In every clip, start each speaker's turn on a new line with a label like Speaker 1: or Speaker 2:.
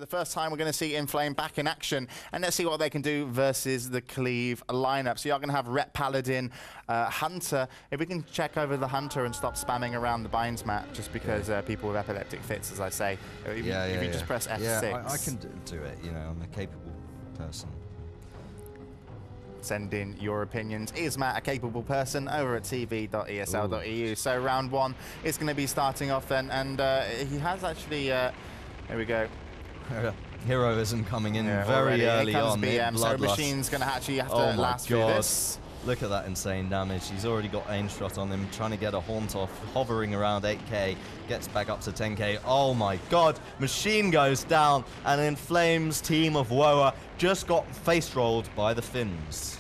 Speaker 1: the first time, we're going to see Inflame back in action, and let's see what they can do versus the Cleave lineup. So you're going to have Rep Paladin, Hunter. If we can check over the Hunter and stop spamming around the binds map, just because people with epileptic fits, as I say. If you just press F6.
Speaker 2: Yeah, I can do it. You know, I'm a capable person.
Speaker 1: Send in your opinions. Is Matt a capable person? Over at tv.esl.eu. So round one is going to be starting off then, and he has actually. Here we go.
Speaker 2: Heroism coming in very early on.
Speaker 1: BM, so Machine's going to actually have to last through this.
Speaker 2: Look at that insane damage. He's already got aim shot on him, trying to get a haunt off, hovering around 8k, gets back up to 10k. Oh my god, Machine goes down, and Inflame's team of Woah just got face rolled by the Finns.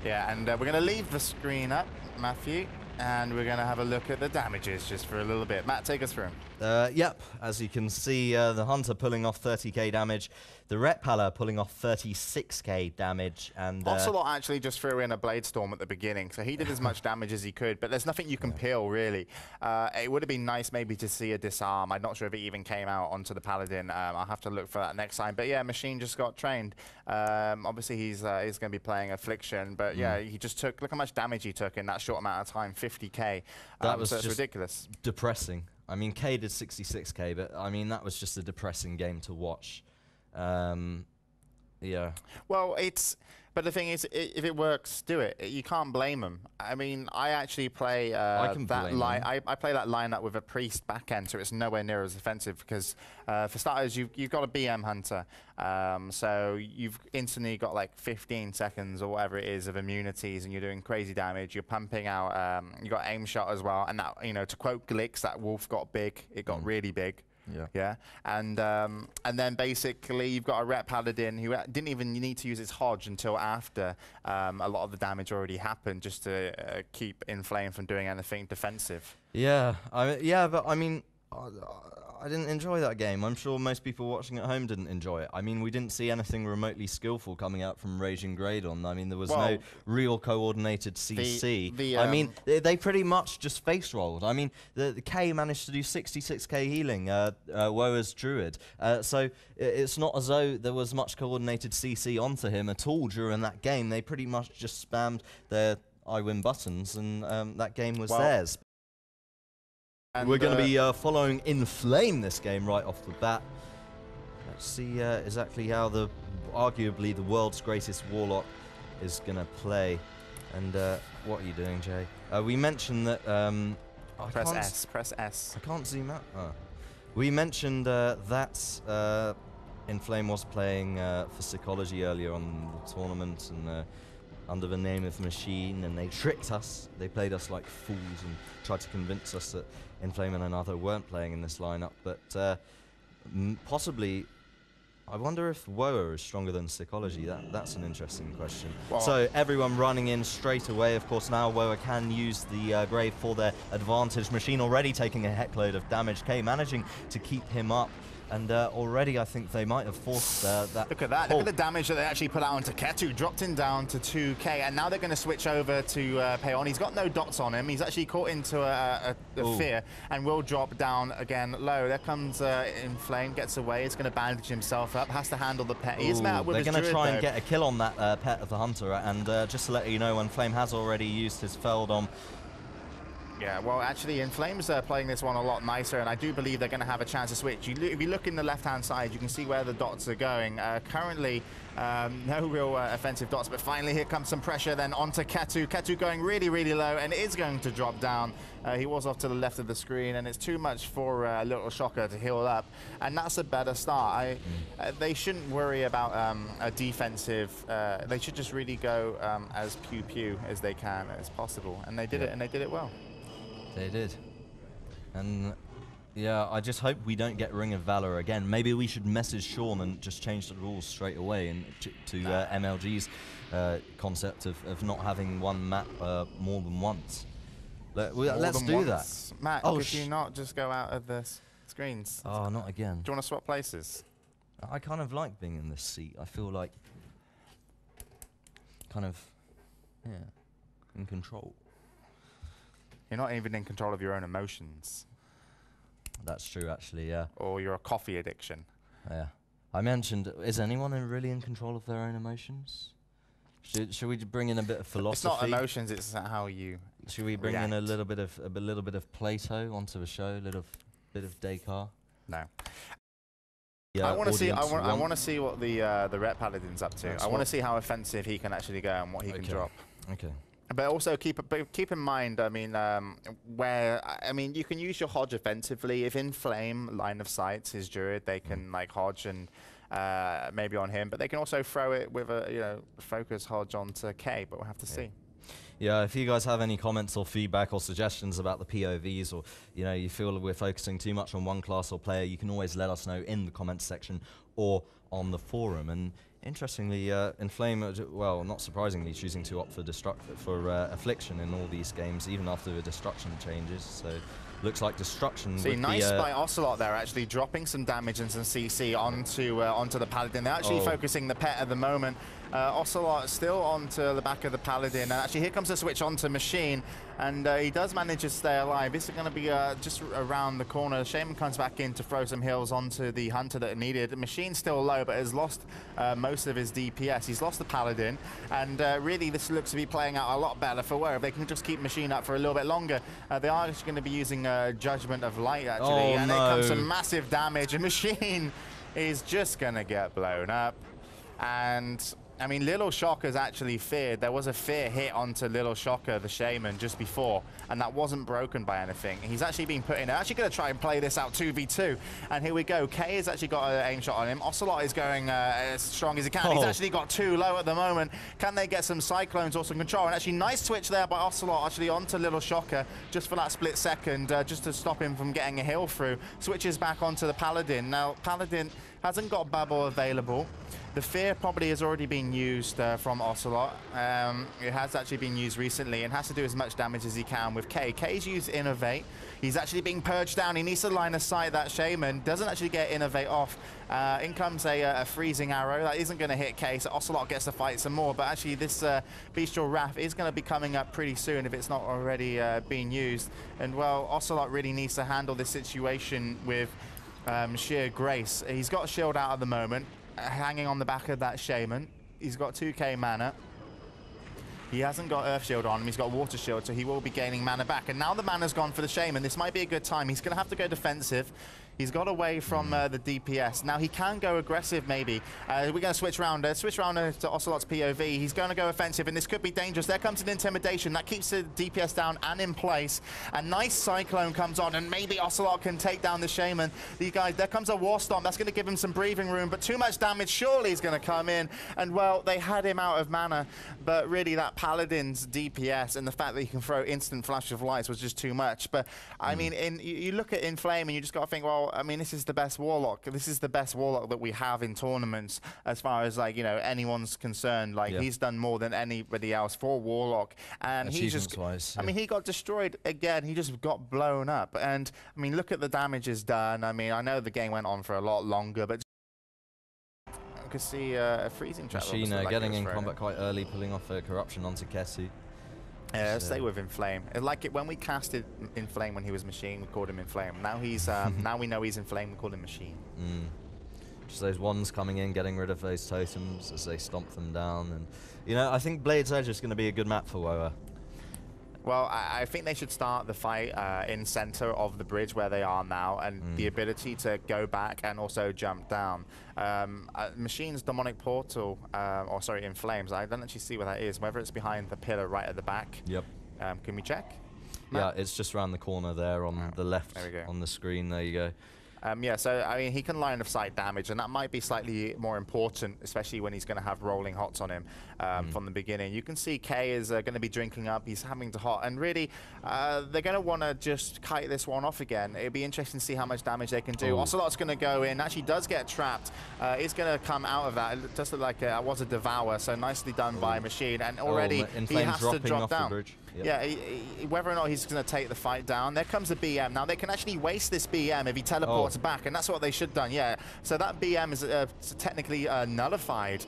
Speaker 1: Yeah, and we're going to leave the screen up, Matthew, and we're going to have a look at the damages just for a little bit. Matt, take us through.
Speaker 2: Yep, as you can see, the Hunter pulling off 30k damage, the Rep Pala pulling off 36k damage, and
Speaker 1: Ocelot actually just threw in a Blade Storm at the beginning, so he did as much damage as he could, but there's nothing you can peel, really. It would have been nice maybe to see a disarm. I'm not sure if it even came out onto the Paladin. I'll have to look for that next time. But yeah, Machine just got trained. Obviously, he's going to be playing Affliction, but yeah, he just took, look how much damage he took in that short amount of time, 50k.
Speaker 2: That was
Speaker 1: so it's
Speaker 2: just
Speaker 1: ridiculous.
Speaker 2: Depressing. I mean, K did 66k, but I mean, that was just a depressing game to watch. Yeah.
Speaker 1: Well, but the thing is, if it works, do it. You can't blame them. I mean, I actually play I play that lineup with a Priest backend, so it's nowhere near as offensive because, for starters, you've got a BM Hunter, so you've instantly got like 15 seconds or whatever it is of immunities, and you're doing crazy damage. You're pumping out. You got aim shot as well, and that, you know, to quote Glix, that wolf got big. It got really big. Yeah, and then basically you've got a Rep Paladin who didn't even need to use his Hodge until after a lot of the damage already happened, just to keep Inflame from doing anything defensive.
Speaker 2: Yeah, but I mean, I didn't enjoy that game. I'm sure most people watching at home didn't enjoy it. I mean, we didn't see anything remotely skillful coming out from Raging Gradon. I mean, there was no real coordinated CC. I mean, they pretty much just face rolled. I mean, the K managed to do 66k healing, Woah's Druid. So it's not as though there was much coordinated CC onto him at all during that game. They pretty much just spammed their I win buttons, and that game was theirs. And we're going to be following Inflame this game right off the bat. Let's see exactly how arguably the world's greatest Warlock is going to play. And what are you doing, Jay? We mentioned that...
Speaker 1: Press S.
Speaker 2: I can't zoom out. Oh. We mentioned that Inflame was playing for Psychology earlier on the tournament, and under the name of Machine, and they tricked us. They played us like fools and tried to convince us that Inflame and another weren't playing in this lineup. But possibly, I wonder if Woah is stronger than Psychology. That's an interesting question. Well, so everyone running in straight away. Of course, now Woah can use the Grave for their advantage. Machine already taking a heckload of damage. K managing to keep him up. And already I think they might have forced that.
Speaker 1: Look at that. Look at the damage that they actually put out onto Ketu. Dropped him down to 2k. And now they're going to switch over to Payon. He's got no dots on him. He's actually caught into a fear and will drop down again low. There comes Inflame. Gets away. He's going to bandage himself up. Has to handle the pet. He is met with his Druid,
Speaker 2: they're going to try and get a kill on that pet of the Hunter. And just to let you know, Inflame has already used his Feldom.
Speaker 1: Yeah, well, actually, Inflame's playing this one a lot nicer, and I do believe they're going to have a chance to switch. If you look in the left-hand side, you can see where the dots are going. Currently, no real offensive dots, but finally here comes some pressure then onto Ketu. Ketu going really, really low, and is going to drop down. He was off to the left of the screen, and it's too much for a little Shocker to heal up, and that's a better start. They shouldn't worry about a defensive. They should just really go as pew-pew as they can, as possible, and they did it, and they did it well.
Speaker 2: They did. And yeah, I just hope we don't get Ring of Valor again. Maybe we should message Sean and just change the rules straight away and to MLG's concept of not having one map more than once. Let's do that.
Speaker 1: Matt, could you not just go out of the screens?
Speaker 2: Oh, not again.
Speaker 1: Do you want to swap places?
Speaker 2: I kind of like being in this seat. I feel like kind of, in control.
Speaker 1: You're not even in control of your own emotions.
Speaker 2: That's true, actually, yeah.
Speaker 1: Or your coffee addiction.
Speaker 2: Yeah. I mentioned, is anyone really in control of their own emotions? Should we bring in a bit of philosophy?
Speaker 1: It's not emotions, it's how you
Speaker 2: Should we bring in a little bit of Plato onto the show, a little bit of Descartes?
Speaker 1: No.
Speaker 2: Yeah,
Speaker 1: I want to see what the Ret Paladin's up to. I want to see how offensive he can actually go and what he can drop.
Speaker 2: Okay.
Speaker 1: But also keep in mind, I mean, you can use your Hodge offensively. If in flame line of sight is Druid, they can like Hodge and maybe on him. But they can also throw it with a focus Hodge onto K. But we'll have to see.
Speaker 2: Yeah, if you guys have any comments or feedback or suggestions about the POVs, or you feel we're focusing too much on one class or player, you can always let us know in the comments section or on the forum. And interestingly, Inflame, well, not surprisingly, choosing to opt for Affliction in all these games, even after the Destruction changes. So looks like Destruction.
Speaker 1: See, nice by Ocelot there, actually dropping some damage and some CC onto the Paladin. They're actually focusing the pet at the moment. Ocelot still onto the back of the Paladin, and actually here comes the switch onto Machine, and he does manage to stay alive. This is going to be just around the corner. Shaman comes back in to throw some heals onto the Hunter that it needed. Machine's still low, but has lost most of his DPS. He's lost the Paladin, and really this looks to be playing out a lot better for Woah. If they can just keep Machine up for a little bit longer, they are just going to be using Judgment of Light, actually, and it comes some massive damage, and Machine is just going to get blown up. And I mean, Little Shocker's actually feared. There was a fear hit onto Little Shocker, the Shaman, just before, and that wasn't broken by anything. He's actually been put in. They're actually going to try and play this out 2v2, and here we go. K has actually got an aim shot on him. Ocelot is going as strong as he can. He's actually got 2 low at the moment. Can they get some Cyclones or some control? And actually, nice switch there by Ocelot, actually onto Little Shocker, just for that split second, just to stop him from getting a heal through. Switches back onto the Paladin. Now, Paladin hasn't got Bubble available. The Fear probably has already been used from Ocelot. It has actually been used recently and has to do as much damage as he can with K. K's used Innovate. He's actually being purged down. He needs to line of sight that Shaman. Doesn't actually get Innovate off. In comes a freezing arrow. That isn't going to hit K, so Ocelot gets to fight some more. But actually this Bestial Wrath is going to be coming up pretty soon if it's not already being used. And well, Ocelot really needs to handle this situation with sheer grace. He's got a shield out at the moment, hanging on the back of that Shaman. He's got 2k mana. He hasn't got Earth Shield on him, he's got Water Shield, so he will be gaining mana back. And now the mana's gone for the Shaman. This might be a good time. He's going to have to go defensive. He's got away from the DPS. Now he can go aggressive maybe. We're going to switch around to Ocelot's POV. He's going to go offensive, and this could be dangerous. There comes an Intimidation. That keeps the DPS down and in place. A nice Cyclone comes on, and maybe Ocelot can take down the Shaman. These guys, there comes a War Stomp. That's going to give him some breathing room, but too much damage surely is going to come in. And well, they had him out of mana, but really that Paladin's DPS and the fact that he can throw instant Flash of Lights was just too much. But I mean, you look at Inflame and you just got to think, well, I mean, this is the best Warlock. This is the best Warlock that we have in tournaments as far as, like, you know, anyone's concerned. Like, he's done more than anybody else for Warlock. And he just, I mean, he got destroyed again. He just got blown up. And, I mean, look at the damage is done. I mean, I know the game went on for a lot longer, but I could see a freezing trap.
Speaker 2: Machine getting in combat quite early, pulling off a Corruption onto Kessie.
Speaker 1: Stay with Inflame. Like it when we casted Inflame when he was Machine, we called him Inflame. Now he's now we know he's Inflame, we call him Machine.
Speaker 2: Just those ones coming in, getting rid of those totems as they stomp them down, and you know, I think Blade's Edge is going to be a good map for Woah.
Speaker 1: Well, I think they should start the fight in center of the bridge where they are now, and the ability to go back and also jump down. Machine's Demonic Portal, or sorry, In Flames, I don't actually see where that is, whether it's behind the pillar right at the back.
Speaker 2: Yep.
Speaker 1: Can we check?
Speaker 2: Yeah, it's just around the corner there on the left on the screen. There you go.
Speaker 1: Yeah, so I mean, he can line of sight damage, and that might be slightly more important, especially when he's going to have rolling hots on him from the beginning. You can see K is going to be drinking up. He's having to hot, and really, they're going to want to just kite this one off again. It'll be interesting to see how much damage they can do. Ocelot's going to go in. Actually, does get trapped. Is going to come out of that. It does look like it was a Devour, so nicely done by Machine, and already he has to drop down.
Speaker 2: Yep.
Speaker 1: Yeah, whether or not he's going to take the fight down. There comes the BM. Now, they can actually waste this BM if he teleports back, and that's what they should have done, yeah. So that BM is technically nullified,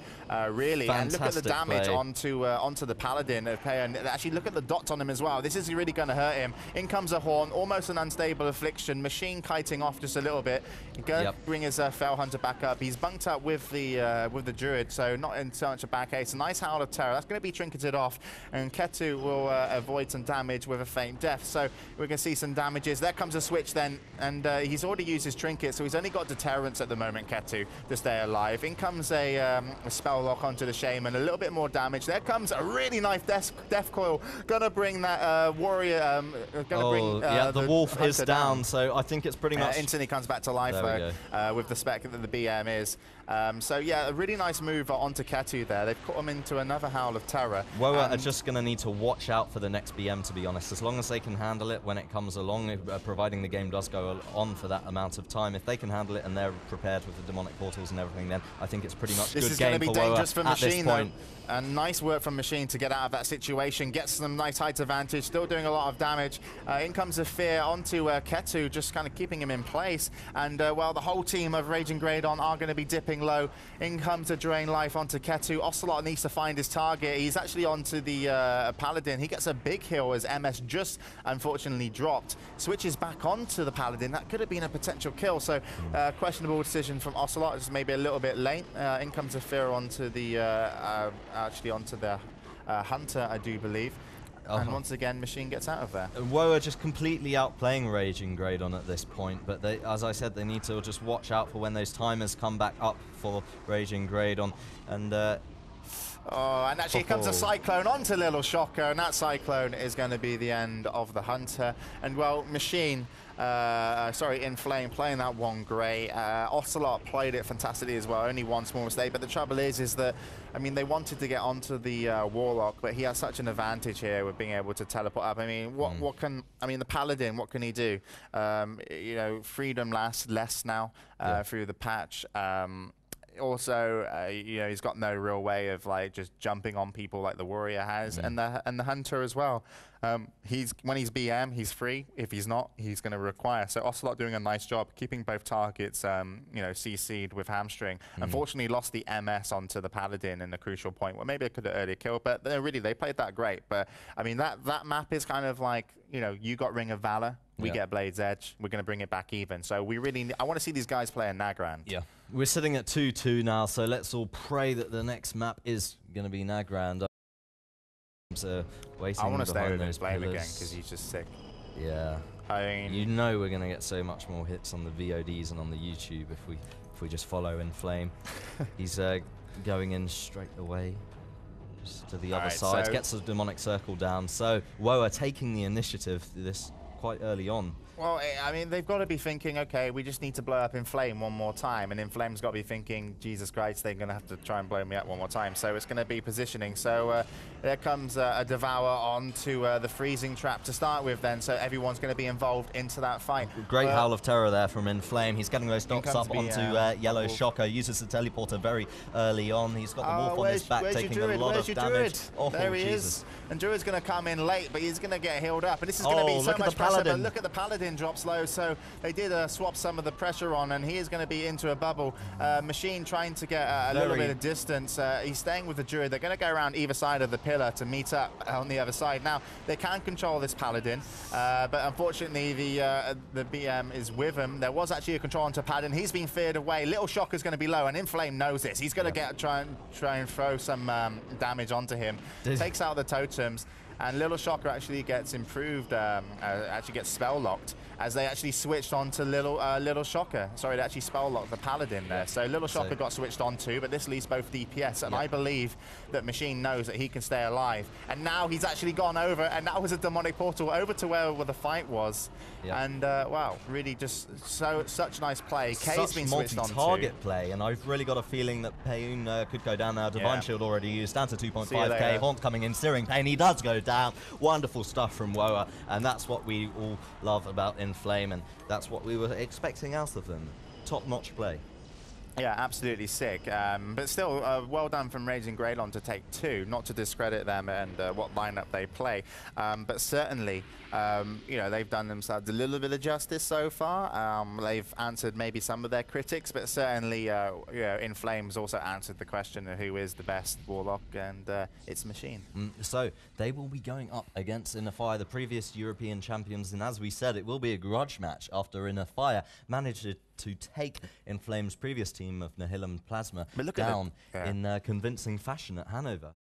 Speaker 1: really.
Speaker 2: Fantastic
Speaker 1: and look at the damage
Speaker 2: play.
Speaker 1: onto the Paladin. And actually, look at the dots on him as well. This is really going to hurt him. In comes a Horn, almost an unstable affliction. Machine kiting off just a little bit. Going to bring his Fel Hunter back up. He's bunked up with the Druid, so not in so much a bad case. A nice Howl of Terror. That's going to be trinketed off, and Ketu will avoid some damage with a faint death. So we're going to see some damages. There comes a switch then, and he's already used his trinket, so he's only got deterrence at the moment, Ketu, to stay alive. In comes a spell lock onto the Shaman, a little bit more damage. There comes a really nice death coil. Gonna bring that warrior.
Speaker 2: The wolf is down, so I think it's pretty much
Speaker 1: instantly comes back to life though, with the spec that the BM is. So yeah, a really nice move onto Ketu there. They've put him into another Howl of Terror.
Speaker 2: Woah are just going to need to watch out for the next BM, to be honest. As long as they can handle it when it comes along, providing the game does go on for that amount of time, if they can handle it and they're prepared with the demonic portals and everything, then I think it's pretty much good game for Woah. This is going to be dangerous for Machine, though.
Speaker 1: And nice work from Machine to get out of that situation, gets some nice height advantage, still doing a lot of damage. In comes a Fear onto Ketu, just kind of keeping him in place. And well, the whole team of Raging Gradon are going to be dipping low. In comes a Drain Life onto Ketu. Ocelot needs to find his target. He's actually onto the Paladin. He gets a big heal as MS just unfortunately dropped. Switches back onto the Paladin. That could have been a potential kill. So questionable decision from Ocelot, just maybe a little bit late. In comes a Fear onto the Hunter, I do believe. And once again, Machine gets out of there.
Speaker 2: Woah are just completely outplaying Raging Gradon at this point, but they, as I said, they need to just watch out for when those timers come back up for Raging Gradon. And
Speaker 1: and actually comes a Cyclone onto Little Shocker, and that Cyclone is going to be the end of the Hunter. And well, Machine, In Flame playing that one great. Ocelot played it fantastically as well, only one small mistake. But the trouble is that, I mean, they wanted to get onto the Warlock, but he has such an advantage here with being able to teleport up. I mean, the Paladin, what can he do? You know, freedom lasts less now through the patch. Also, you know, he's got no real way of like just jumping on people like the Warrior has, and the Hunter as well. When he's BM, he's free. If he's not, he's going to require. So Ocelot doing a nice job keeping both targets, you know, CC'd with hamstring. Unfortunately, lost the MS onto the Paladin in the crucial point. Well, maybe it could have earlier killed, but really they played that great. But I mean, that map is kind of like, you know, you got Ring of Valor, we get Blade's Edge. We're going to bring it back even. So we really, I want to see these guys play in Nagrand.
Speaker 2: Yeah. We're sitting at 2-2 now, so let's all pray that the next map is going to be Nagrand.
Speaker 1: I want to stay with Flame again because he's just sick.
Speaker 2: Yeah.
Speaker 1: I mean,
Speaker 2: you know we're going to get so much more hits on the VODs and on the YouTube if we just follow In Flame. He's going in straight away just to the other side. So gets the demonic circle down. So Woah taking the initiative this quite early on.
Speaker 1: Well, I mean, they've got to be thinking, okay, we just need to blow up In Flame one more time. And In Flame's got to be thinking, Jesus Christ, they're going to have to try and blow me up one more time. So it's going to be positioning. So there comes a Devour onto the freezing trap to start with then. So everyone's going to be involved into that fight.
Speaker 2: Great Howl of Terror there from In Flame. He's getting those dots up onto Yellow Shocker. Uses the teleporter very early on. He's got the wolf on his back, taking a lot of damage.
Speaker 1: Oh, there he is. And Druid's going to come in late, but he's going to get healed up. And this is going to be so much pressure. But look at the Paladin drops low, so they did swap some of the pressure on, and he is going to be into a bubble. Machine trying to get a little bit of distance. He's staying with the Druid. They're going to go around either side of the pillar to meet up on the other side. Now, they can control this Paladin, but unfortunately the BM is with him. There was actually a control onto Paladin. He's been feared away. Little Shocker's going to be low, and In Flame knows this. He's going to try and throw some damage onto him. Takes out the totems, and Little Shocker actually gets improved, actually gets spell locked, as they actually switched on to Little Shocker. Sorry, they actually spell locked the Paladin there. So Little Shocker got switched on too, but this leaves both DPS, and I believe that Machine knows that he can stay alive. And now he's actually gone over, and that was a demonic portal over to where the fight was. And wow, really just such nice play. K's been switched on
Speaker 2: multi-target play, and I've really got a feeling that Pain could go down now. Divine Shield already used, down to 2.5k. Haunt coming in, Searing Pain, he does go down. Wonderful stuff from Woah, and that's what we all love about In Flame, and that's what we were expecting out of them. Top-notch play.
Speaker 1: Yeah, absolutely sick. But still, well done from Raging Gradon to take 2, not to discredit them and what lineup they play. But certainly, you know, they've done themselves a little bit of justice so far. They've answered maybe some of their critics, but certainly, you know, In Flames also answered the question of who is the best Warlock, and it's Machine.
Speaker 2: So they will be going up against Inner Fire, the previous European champions, and as we said, it will be a grudge match after Inner Fire managed to take In Flames' previous team of Nihilum Plasma down in convincing fashion at Hanover.